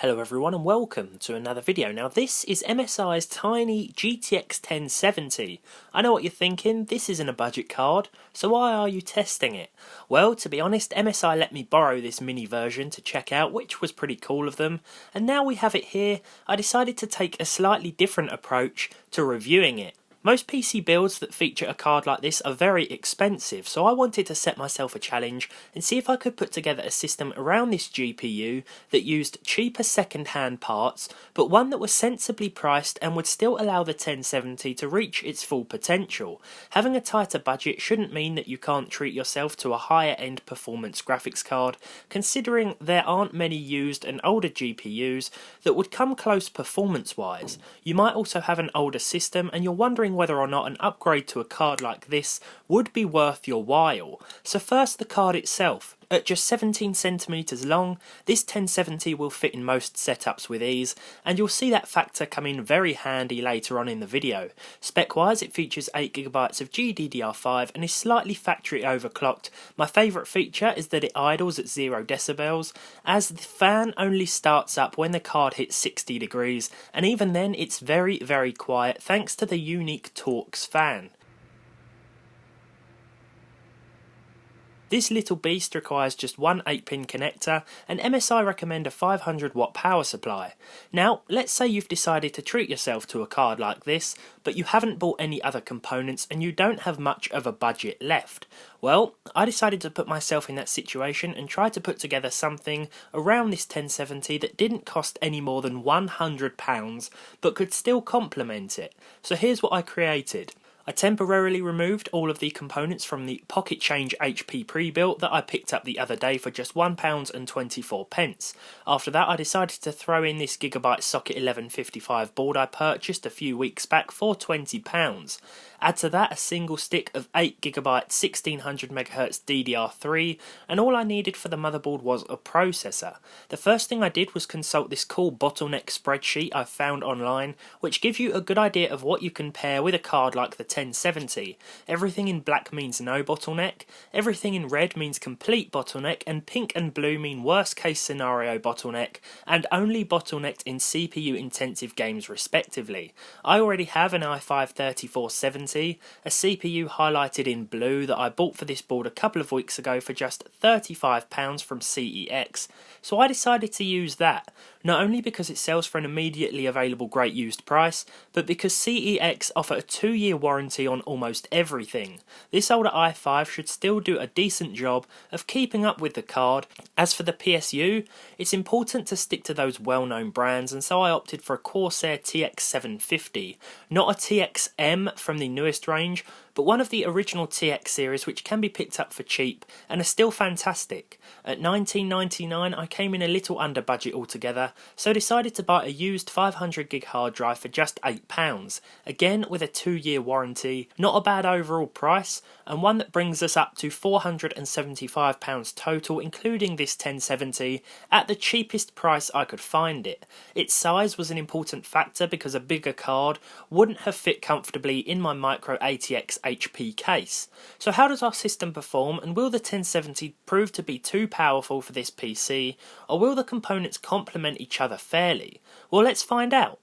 Hello everyone and welcome to another video. Now this is MSI's tiny GTX 1070. I know what you're thinking, this isn't a budget card, so why are you testing it? Well, to be honest, MSI let me borrow this mini version to check out, which was pretty cool of them, and now we have it here, I decided to take a slightly different approach to reviewing it. Most PC builds that feature a card like this are very expensive, so I wanted to set myself a challenge and see if I could put together a system around this GPU that used cheaper second-hand parts, but one that was sensibly priced and would still allow the 1070 to reach its full potential. Having a tighter budget shouldn't mean that you can't treat yourself to a higher-end performance graphics card, considering there aren't many used and older GPUs that would come close performance-wise. You might also have an older system and you're wondering whether or not an upgrade to a card like this would be worth your while. So first, the card itself. At just 17cm long, this 1070 will fit in most setups with ease, and you'll see that factor come in very handy later on in the video. Spec-wise, it features 8GB of GDDR5 and is slightly factory overclocked. My favourite feature is that it idles at 0 decibels, as the fan only starts up when the card hits 60 degrees, and even then it's very quiet thanks to the unique Torx fan. This little beast requires just one 8-pin connector, and MSI recommend a 500 watt power supply. Now, let's say you've decided to treat yourself to a card like this, but you haven't bought any other components and you don't have much of a budget left. Well, I decided to put myself in that situation and try to put together something around this 1070 that didn't cost any more than £100, but could still complement it. So here's what I created. I temporarily removed all of the components from the Pocket Change HP pre-built that I picked up the other day for just £1.24. After that, I decided to throw in this Gigabyte Socket 1155 board I purchased a few weeks back for £20. Add to that a single stick of 8GB 1600MHz DDR3, and all I needed for the motherboard was a processor. The first thing I did was consult this cool bottlenecked spreadsheet I found online, which gives you a good idea of what you can pair with a card like the 1070. Everything in black means no bottleneck, everything in red means complete bottleneck, and pink and blue mean worst case scenario bottleneck, and only bottlenecked in CPU intensive games respectively. I already have an i5 3470, a CPU highlighted in blue that I bought for this board a couple of weeks ago for just £35 from CEX, so I decided to use that, not only because it sells for an immediately available great used price, but because CEX offer a 2-year warranty on almost everything. This older i5 should still do a decent job of keeping up with the card. As for the PSU, it's important to stick to those well-known brands, and so I opted for a Corsair TX750, not a TXM from the newest range, but one of the original TX series which can be picked up for cheap and are still fantastic. At $19.99 I came in a little under budget altogether, so decided to buy a used 500GB hard drive for just £8, again with a 2-year warranty. Not a bad overall price, and one that brings us up to £475 total including this 1070 at the cheapest price I could find it. Its size was an important factor because a bigger card wouldn't have fit comfortably in my micro ATX HP case. So how does our system perform, and will the 1070 prove to be too powerful for this PC, or will the components complement each other fairly? Well, let's find out.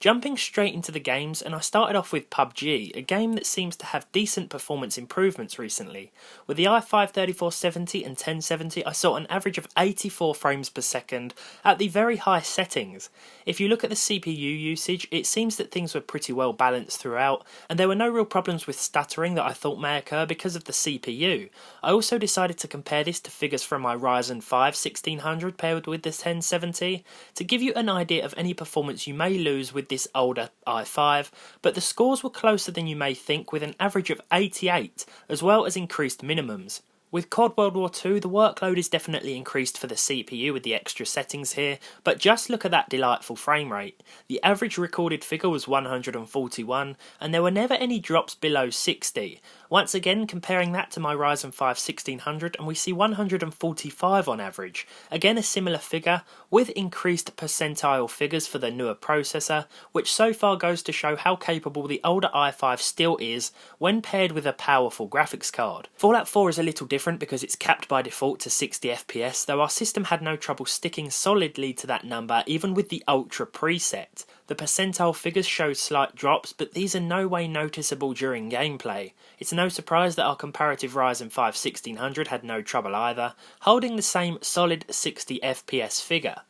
Jumping straight into the games, and I started off with PUBG, a game that seems to have decent performance improvements recently. With the i5 3470 and 1070 I saw an average of 84 frames per second at the very high settings. If you look at the CPU usage, it seems that things were pretty well balanced throughout, and there were no real problems with stuttering that I thought may occur because of the CPU. I also decided to compare this to figures from my Ryzen 5 1600 paired with the 1070 to give you an idea of any performance you may lose with this older i5, but the scores were closer than you may think, with an average of 88, as well as increased minimums. With COD World War II, the workload is definitely increased for the CPU with the extra settings here, but just look at that delightful frame rate. The average recorded figure was 141, and there were never any drops below 60. Once again, comparing that to my Ryzen 5 1600, and we see 145 on average. Again, a similar figure, with increased percentile figures for the newer processor, which so far goes to show how capable the older i5 still is when paired with a powerful graphics card. Fallout 4 is a little different different because it's capped by default to 60 FPS, though our system had no trouble sticking solidly to that number even with the Ultra preset. The percentile figures show slight drops, but these are no way noticeable during gameplay. It's no surprise that our comparative Ryzen 5 1600 had no trouble either, holding the same solid 60 FPS figure.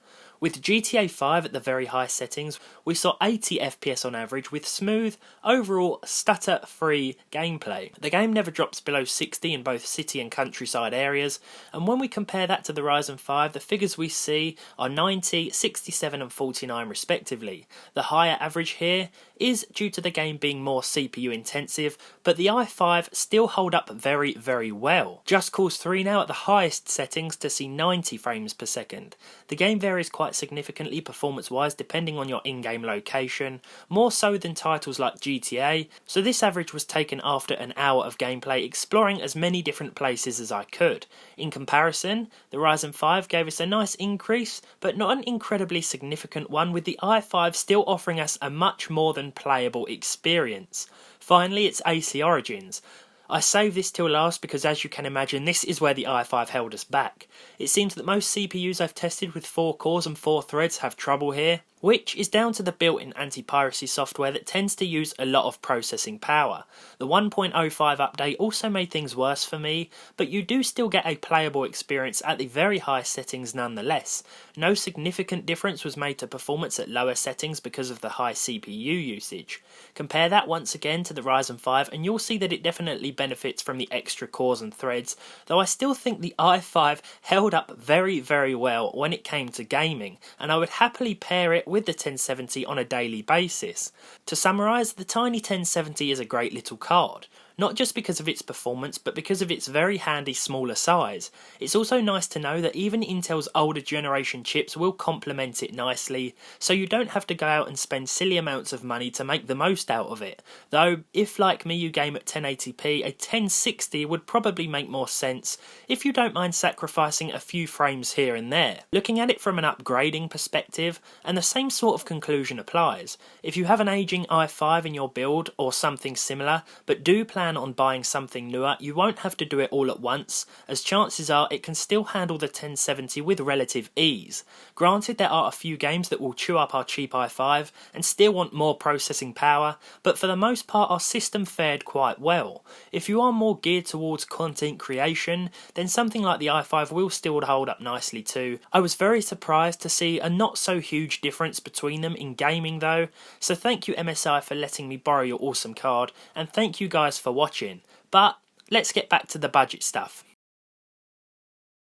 With GTA 5 at the very high settings, we saw 80 FPS on average with smooth, overall stutter-free gameplay. The game never drops below 60 in both city and countryside areas, and when we compare that to the Ryzen 5, the figures we see are 90, 67 and 49 respectively. The higher average here is due to the game being more CPU intensive, but the i5 still hold up very, very well. Just Cause 3 now at the highest settings to see 90 frames per second. The game varies quite significantly performance wise depending on your in-game location, more so than titles like GTA, so this average was taken after an hour of gameplay exploring as many different places as I could. In comparison, the Ryzen 5 gave us a nice increase, but not an incredibly significant one, with the i5 still offering us a much more than playable experience. Finally, it's AC origins. I saved this till last because, as you can imagine, this is where the i5 held us back. It seems that most CPUs I've tested with 4 cores and 4 threads have trouble here, which is down to the built-in anti-piracy software that tends to use a lot of processing power. The 1.05 update also made things worse for me, but you do still get a playable experience at the very high settings nonetheless. No significant difference was made to performance at lower settings because of the high CPU usage. Compare that once again to the Ryzen 5 and you'll see that it definitely benefits from the extra cores and threads, though I still think the i5 held up very, very well when it came to gaming, and I would happily pair it with the 1070 on a daily basis. To summarise, the tiny 1070 is a great little card. Not just because of its performance, but because of its very handy smaller size. It's also nice to know that even Intel's older generation chips will complement it nicely, so you don't have to go out and spend silly amounts of money to make the most out of it. Though, if like me you game at 1080p, a 1060 would probably make more sense if you don't mind sacrificing a few frames here and there. Looking at it from an upgrading perspective, and the same sort of conclusion applies. If you have an aging i5 in your build or something similar, but do plan on buying something newer, you won't have to do it all at once, as chances are it can still handle the 1070 with relative ease. Granted, there are a few games that will chew up our cheap i5 and still want more processing power, but for the most part our system fared quite well. If you are more geared towards content creation, then something like the i5 will still hold up nicely too. I was very surprised to see a not so huge difference between them in gaming though, so thank you MSI for letting me borrow your awesome card, and thank you guys for watching. But let's get back to the budget stuff.